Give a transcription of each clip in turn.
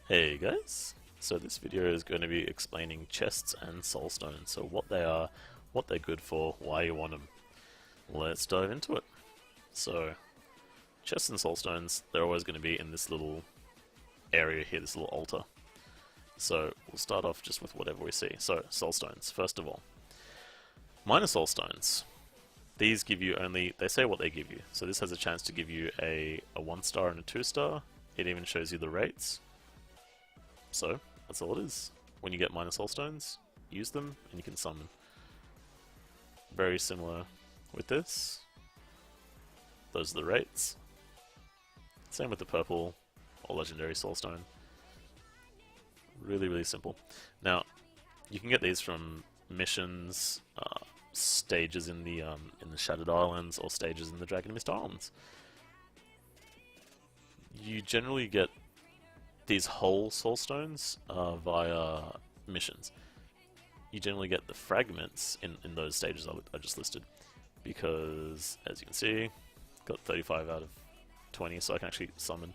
Hey guys! So this video is going to be explaining chests and soulstones. So what they are, what they're good for, why you want them. Let's dive into it. So chests and soulstones, they're always going to be in this little area here, this little altar. So we'll start off just with whatever we see. So soulstones, first of all. Minor soulstones. These give you only, they say what they give you. So this has a chance to give you a 1-star and a 2-star. It even shows you the rates. So, that's all it is. When you get minor soulstones, use them and you can summon. Very similar with this. Those are the rates. Same with the purple or legendary soulstone. Really, really simple. Now, you can get these from missions, stages in the Shattered Islands, or stages in the Dragon Mist Islands. You generally get these whole soulstones via missions. You generally get the fragments in those stages I just listed, because as you can see, got 35 out of 20, so I can actually summon.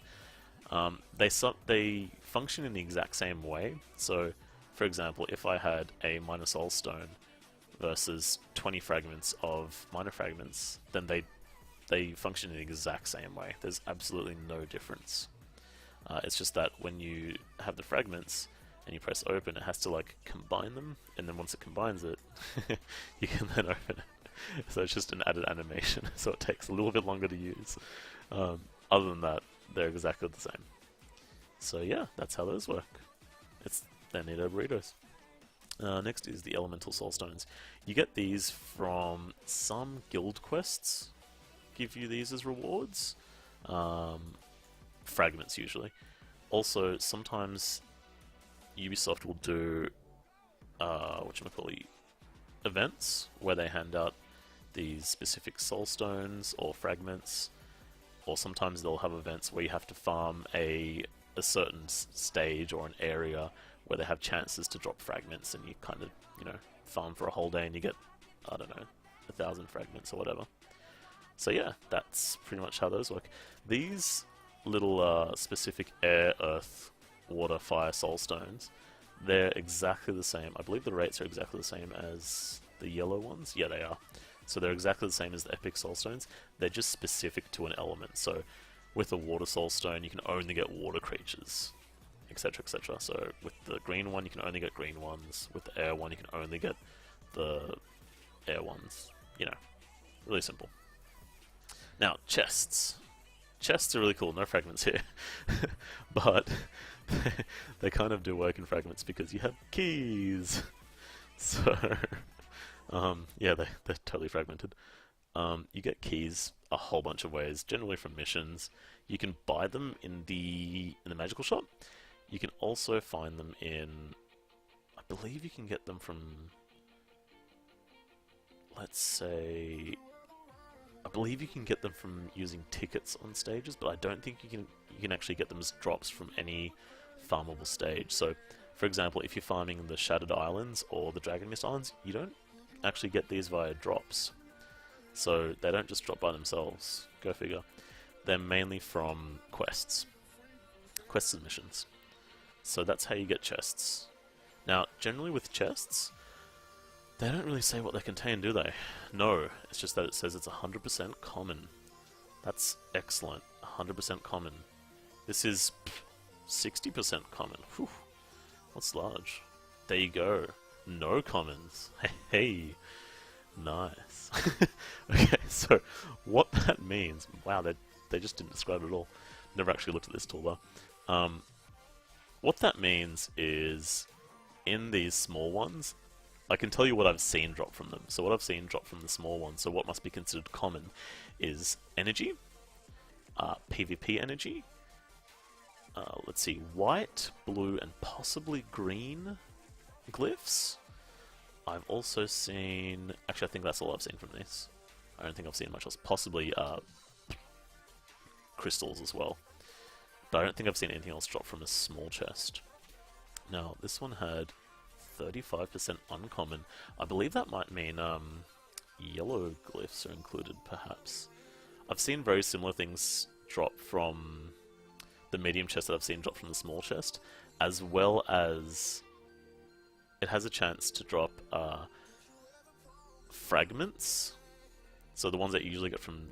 They function in the exact same way. So, for example, if I had a minor soulstone versus 20 fragments of minor fragments, then they function in the exact same way. There's absolutely no difference. It's just that when you have the fragments and you press open, it has to like combine them, and then once it combines it, you can then open it. So it's just an added animation, so it takes a little bit longer to use. Other than that, they're exactly the same. So yeah, that's how those work. They're Nito burritos. Next is the elemental soulstones. You get these from some guild quests. Give you these as rewards. Fragments usually. Also, sometimes Ubisoft will do events where they hand out these specific soulstones or fragments, or sometimes they'll have events where you have to farm a certain stage or an area where they have chances to drop fragments, and you kind of, farm for a whole day and you get, I don't know, 1,000 fragments or whatever. So yeah, that's pretty much how those work. These little specific air, earth, water, fire soulstones, they're exactly the same. I believe the rates are exactly the same as the yellow ones. Yeah, they are. So they're exactly the same as the epic soulstones. They're just specific to an element. So with a water soulstone, you can only get water creatures, etc, etc. So with the green one, you can only get green ones. With the air one, you can only get the air ones. Really simple. Now, chests. Chests are really cool, no fragments here. But they kind of do work in fragments because you have keys. So, yeah, they're totally fragmented. You get keys a whole bunch of ways, generally from missions. You can buy them in the magical shop. You can also find them in, I believe you can get them from, let's say, I believe you can get them from using tickets on stages, but I don't think you can actually get them as drops from any farmable stage. So, for example, if you're farming the Shattered Islands or the Dragon Mist Islands, you don't actually get these via drops. So they don't just drop by themselves. Go figure. They're mainly from quests. Quests and missions. So that's how you get chests. Now, generally with chests, they don't really say what they contain, do they? No, it's just that it says it's 100% common. That's excellent. 100% common. This is 60% common. Whew. What's large? There you go. No commons. Hey, nice. Okay, so what that means... Wow, they just didn't describe it at all. Never actually looked at this toolbar. What that means is, in these small ones, I can tell you what I've seen drop from them. So what I've seen drop from the small ones, so what must be considered common, is energy, PvP energy, let's see, white, blue, and possibly green glyphs. I've also seen... Actually, I think that's all I've seen from this. I don't think I've seen much else. Possibly crystals as well. But I don't think I've seen anything else drop from a small chest. Now, this one had 35% uncommon. I believe that might mean yellow glyphs are included, perhaps. I've seen very similar things drop from the medium chest that I've seen drop from the small chest, as well as it has a chance to drop fragments. So the ones that you usually get from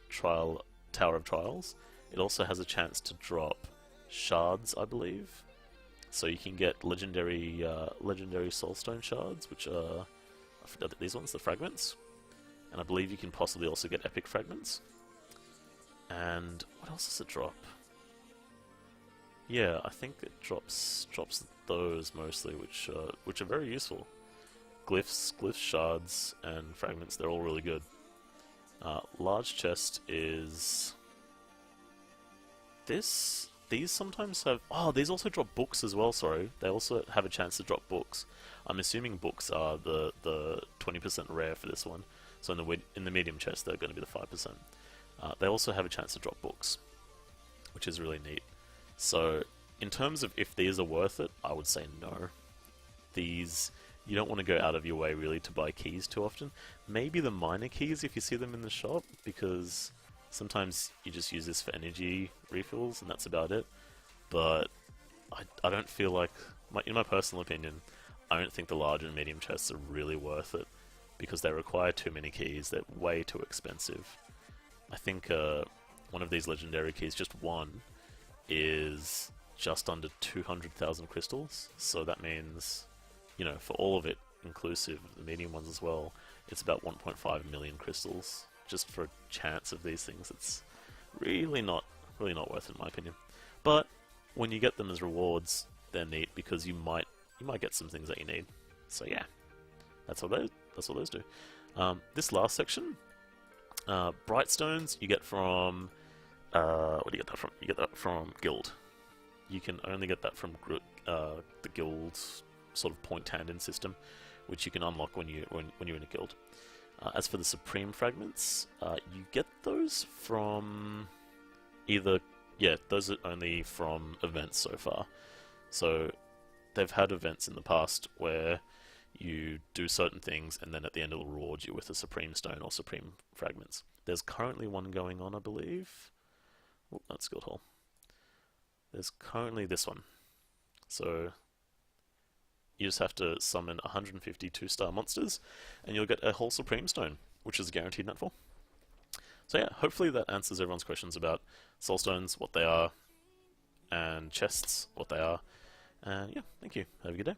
Tower of Trials. It also has a chance to drop shards, I believe. So you can get legendary soulstone shards, which are, I forgot these ones, the fragments. And I believe you can possibly also get epic fragments. And what else does it drop? Yeah, I think it drops those mostly, which are very useful. Glyphs, shards, and fragments, they're all really good. Large chest is this. These sometimes have... Oh, these also drop books as well, sorry. They also have a chance to drop books. I'm assuming books are the 20% rare for this one. So in the medium chest, they're going to be the 5%. They also have a chance to drop books, which is really neat. So, in terms of if these are worth it, I would say no. These... You don't want to go out of your way, really, to buy keys too often. Maybe the minor keys if you see them in the shop, because sometimes you just use this for energy refills, and that's about it. But I don't feel like, in my personal opinion, I don't think the large and medium chests are really worth it, because they require too many keys, they're way too expensive. I think one of these legendary keys, just one, is just under 200,000 crystals, so that means... You know, for all of it, inclusive, the medium ones as well, it's about 1.5 million crystals. Just for a chance of these things, it's really not worth it in my opinion. But when you get them as rewards, they're neat because you might get some things that you need. So yeah, that's what those do. This last section, bright stones, you get from where do you get that from? You get that from guild. You can only get that from the guild's sort of point tandem system, which you can unlock when you're in a guild. As for the supreme fragments, you get those from those are only from events so far. So they've had events in the past where you do certain things and then at the end it'll reward you with a supreme stone or supreme fragments. There's currently one going on, I believe. Oh, that's Guild Hall. There's currently this one. So you just have to summon 150 2-star monsters, and you'll get a whole Supreme Stone, which is guaranteed nightfall. So yeah, hopefully that answers everyone's questions about soulstones, what they are, and chests, what they are. And yeah, thank you. Have a good day.